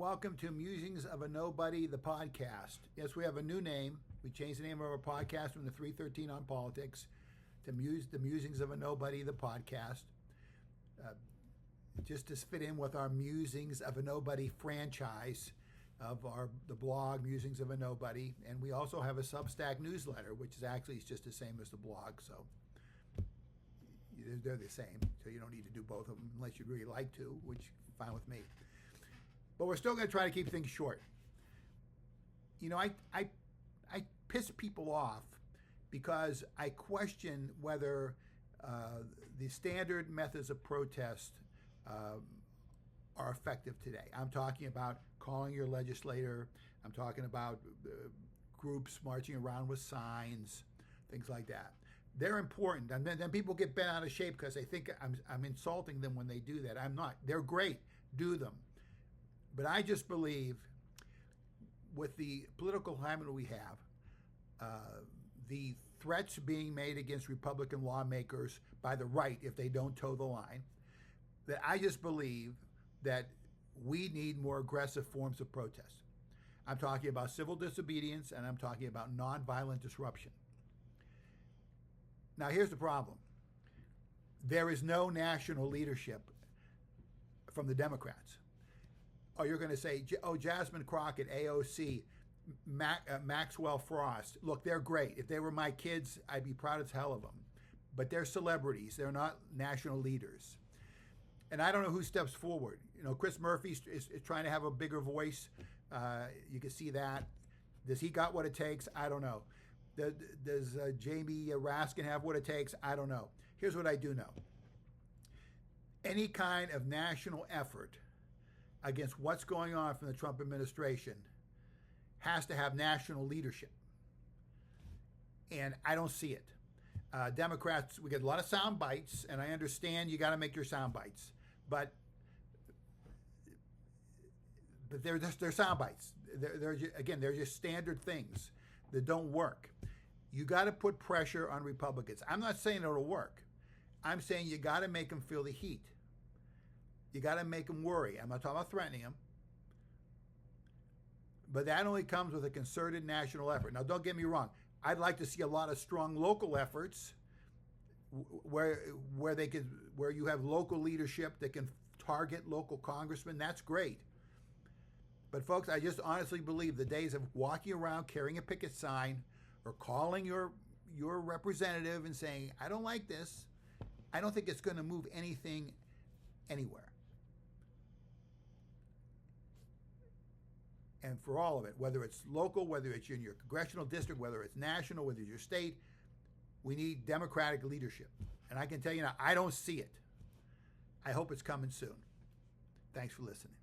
welcome to Musings of a Nobody, the podcast. Yes, we have a new name. We changed the name of our podcast from the 313 on Politics to the Musings of a Nobody, the podcast, just to fit in with our Musings of a Nobody franchise of the blog Musings of a Nobody. And we also have a Substack newsletter, which is actually just the same as the blog. So they're the same. So you don't need to do both of them unless you'd really like to, which is fine with me. But we're still going to try to keep things short. You know, I piss people off because I question whether the standard methods of protest are effective today. I'm talking about calling your legislator. I'm talking about groups marching around with signs, things like that. They're important. And then people get bent out of shape because they think I'm insulting them when they do that. I'm not. They're great. Do them. But I just believe with the political climate we have, the threats being made against Republican lawmakers by the right if they don't toe the line, that I just believe that we need more aggressive forms of protest. I'm talking about civil disobedience and I'm talking about nonviolent disruption. Now, here's the problem. There is no national leadership from the Democrats. Oh, you're going to say, oh, Jasmine Crockett, AOC, Maxwell Frost. Look, they're great. If they were my kids, I'd be proud as hell of them. But they're celebrities. They're not national leaders. And I don't know who steps forward. You know, Chris Murphy is trying to have a bigger voice. You can see that. Does he got what it takes? I don't know. Does Jamie Raskin have what it takes? I don't know. Here's what I do know. Any kind of national effort against what's going on from the Trump administration has to have national leadership. And I don't see it. Democrats, we get a lot of sound bites, and I understand you got to make your sound bites. But they're sound bites. They're just standard things that don't work. You got to put pressure on Republicans. I'm not saying it'll work. I'm saying you got to make them feel the heat. You got to make them worry. I'm not talking about threatening them. But that only comes with a concerted national effort. Now, don't get me wrong. I'd like to see a lot of strong local efforts where you have local leadership that can target local congressmen. That's great. But folks, I just honestly believe the days of walking around carrying a picket sign or calling your representative and saying, I don't like this, I don't think it's going to move anything anywhere. And for all of it, whether it's local, whether it's in your congressional district, whether it's national, whether it's your state, we need democratic leadership. And I can tell you now, I don't see it. I hope it's coming soon. Thanks for listening.